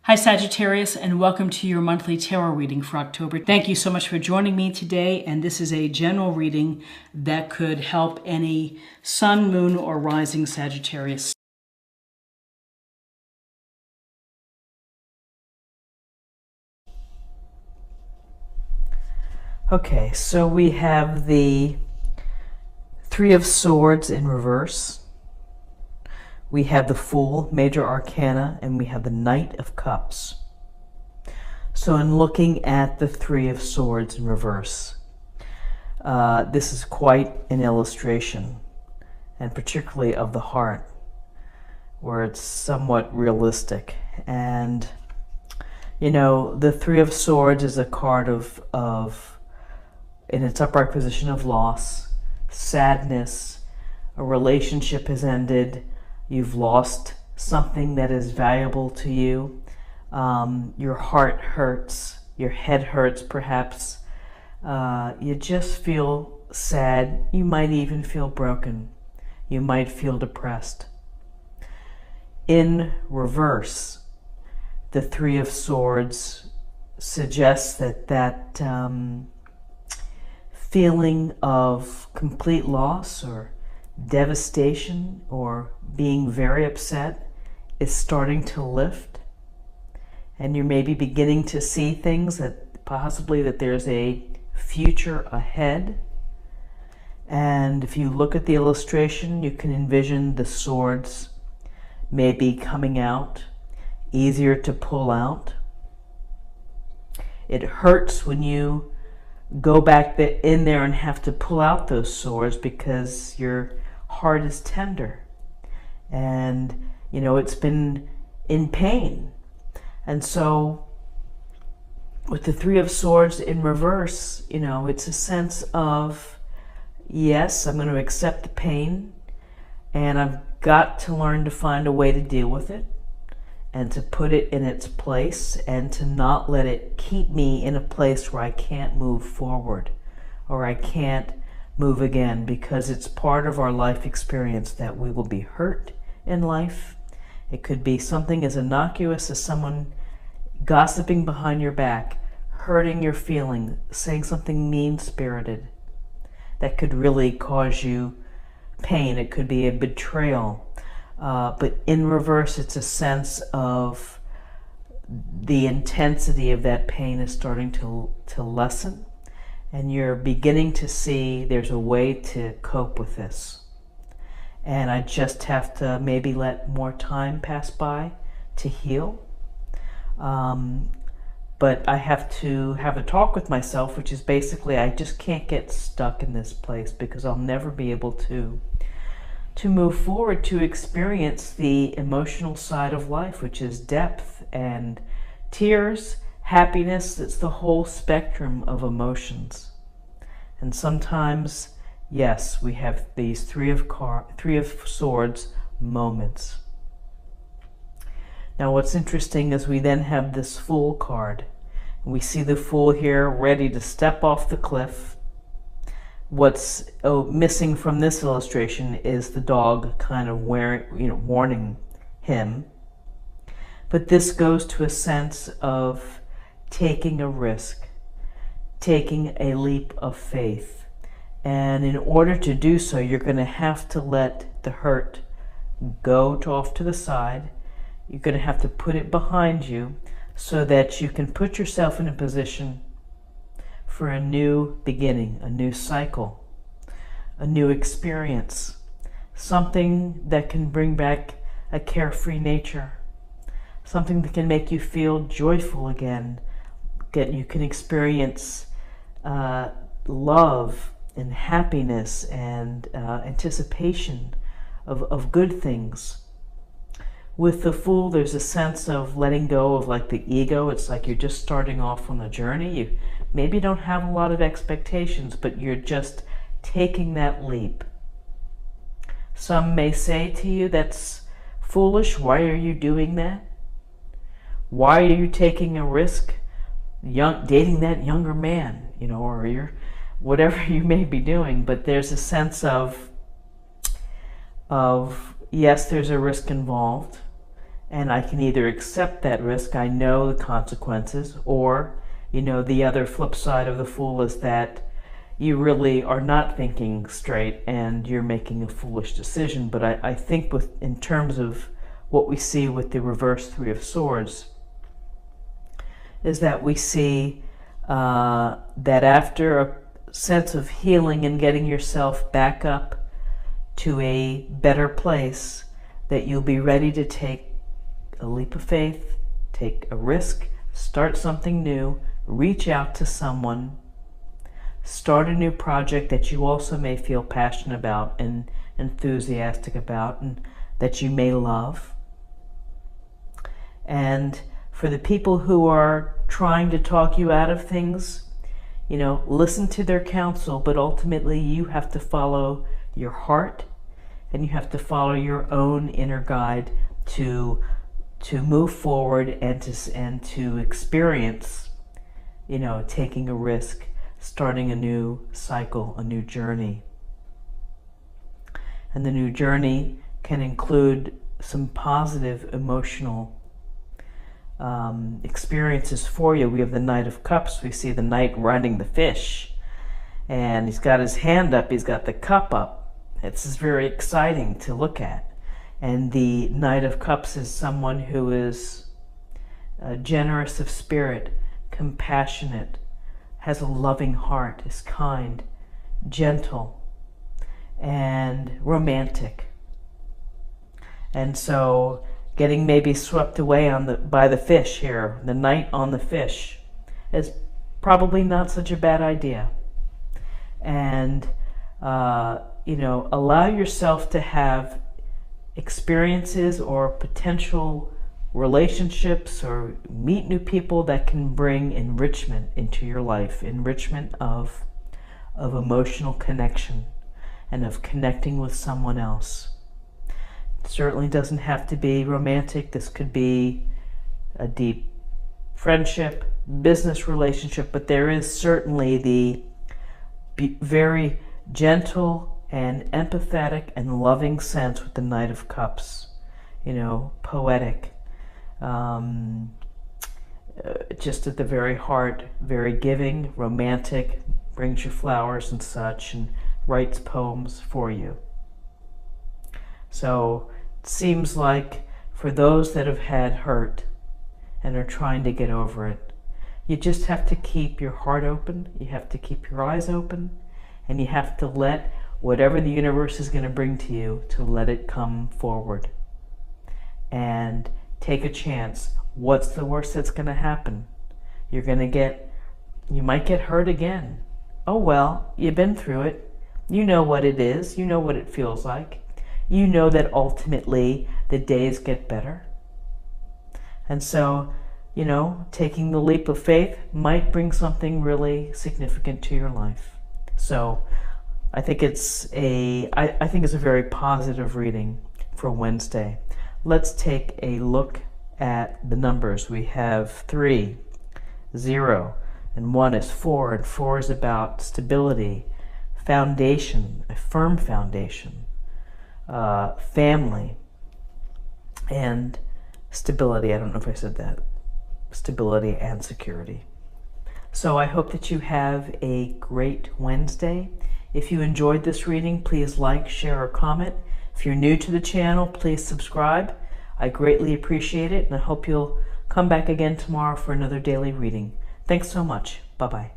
Hi Sagittarius, and welcome to your monthly tarot reading for October. Thank you so much for joining me today, and this is a general reading that could help any sun, moon, or rising Sagittarius. Okay, so we have the Three of Swords in reverse. We have the Fool, Major Arcana, and we have the Knight of Cups. So in looking at the Three of Swords in reverse, this is quite an illustration, and particularly of the heart, where it's somewhat realistic. And, you know, the Three of Swords is a card of in its upright position, of loss, sadness, a relationship has ended, you've lost something that is valuable to you, your heart hurts, your head hurts perhaps, you just feel sad, you might even feel broken, you might feel depressed. In reverse, the Three of Swords suggests that feeling of complete loss or devastation or being very upset is starting to lift, and you're maybe beginning to see things that possibly that there's a future ahead. And if you look at the illustration, you can envision the swords maybe coming out, easier to pull out. It hurts when you go back in there and have to pull out those swords because your heart is tender and, you know, it's been in pain. And so with the Three of Swords in reverse, you know, it's a sense of, yes, I'm going to accept the pain, and I've got to learn to find a way to deal with it and to put it in its place and to not let it keep me in a place where I can't move forward or I can't move again, because it's part of our life experience that we will be hurt in life. It could be something as innocuous as someone gossiping behind your back, hurting your feeling, saying something mean-spirited that could really cause you pain. It could be a betrayal. But in reverse, it's a sense of the intensity of that pain is starting to lessen, and you're beginning to see there's a way to cope with this. And I just have to maybe let more time pass by to heal. But I have to have a talk with myself, which is basically I just can't get stuck in this place, because I'll never be able to move forward, to experience the emotional side of life, which is depth and tears, happiness. It's the whole spectrum of emotions. And sometimes, yes, we have these Three of Swords moments. Now what's interesting is we then have this Fool card. We see the Fool here ready to step off the cliff. What's missing from this illustration is the dog kind of warning him. But this goes to a sense of taking a risk, taking a leap of faith. And in order to do so, you're going to have to let the hurt go off to the side. You're going to have to put it behind you so that you can put yourself in a position for a new beginning, a new cycle, a new experience, something that can bring back a carefree nature, something that can make you feel joyful again. You can experience love and happiness and anticipation of good things. With the Fool, there's a sense of letting go of like the ego. It's like you're just starting off on the journey. You maybe don't have a lot of expectations, but you're just taking that leap. Some may say to you, that's foolish. Why are you doing that? Why are you taking a risk dating that younger man, you know, or you're whatever you may be doing? But there's a sense of yes, there's a risk involved, and I can either accept that risk, I know the consequences, or, the other flip side of the Fool is that you really are not thinking straight and you're making a foolish decision. But I think in terms of what we see with the reverse Three of Swords, is that we see that after a sense of healing and getting yourself back up to a better place, that you'll be ready to take a leap of faith, take a risk, start something new, reach out to someone, start a new project that you also may feel passionate about and enthusiastic about, and that you may love. And for the people who are trying to talk you out of things, listen to their counsel, but ultimately you have to follow your heart and you have to follow your own inner guide to move forward and to experience, taking a risk, starting a new cycle, a new journey. And the new journey can include some positive emotional experiences for you. We have the Knight of Cups. We see the knight riding the fish, and he's got his hand up, he's got the cup up. It's very exciting to look at. And the Knight of Cups is someone who is generous of spirit, compassionate, has a loving heart, is kind, gentle, and romantic. And so getting maybe swept away by the fish here, the knight on the fish, is probably not such a bad idea. And allow yourself to have experiences or potential relationships or meet new people that can bring enrichment into your life, enrichment of emotional connection and of connecting with someone else. It certainly doesn't have to be romantic. This could be a deep friendship, business relationship, but there is certainly the very gentle and empathetic and loving sense with the Knight of Cups, poetic, just at the very heart, very giving, romantic, brings you flowers and such, and writes poems for you. So it seems like for those that have had hurt and are trying to get over it, you just have to keep your heart open, you have to keep your eyes open, and you have to let whatever the universe is going to bring to you, to let it come forward. And take a chance. What's the worst that's going to happen? You might get hurt again. Oh well, you've been through it. You know what it is. You know what it feels like. You know that ultimately the days get better. And so, taking the leap of faith might bring something really significant to your life. So I think it's a very positive reading for Wednesday. Let's take a look at the numbers. We have 3, 0, and 1 is 4, and 4 is about stability, foundation, a firm foundation, family, and stability. I don't know if I said that. Stability and security. So I hope that you have a great Wednesday. If you enjoyed this reading, please like, share, or comment. If you're new to the channel, please subscribe. I greatly appreciate it, and I hope you'll come back again tomorrow for another daily reading. Thanks so much. Bye-bye.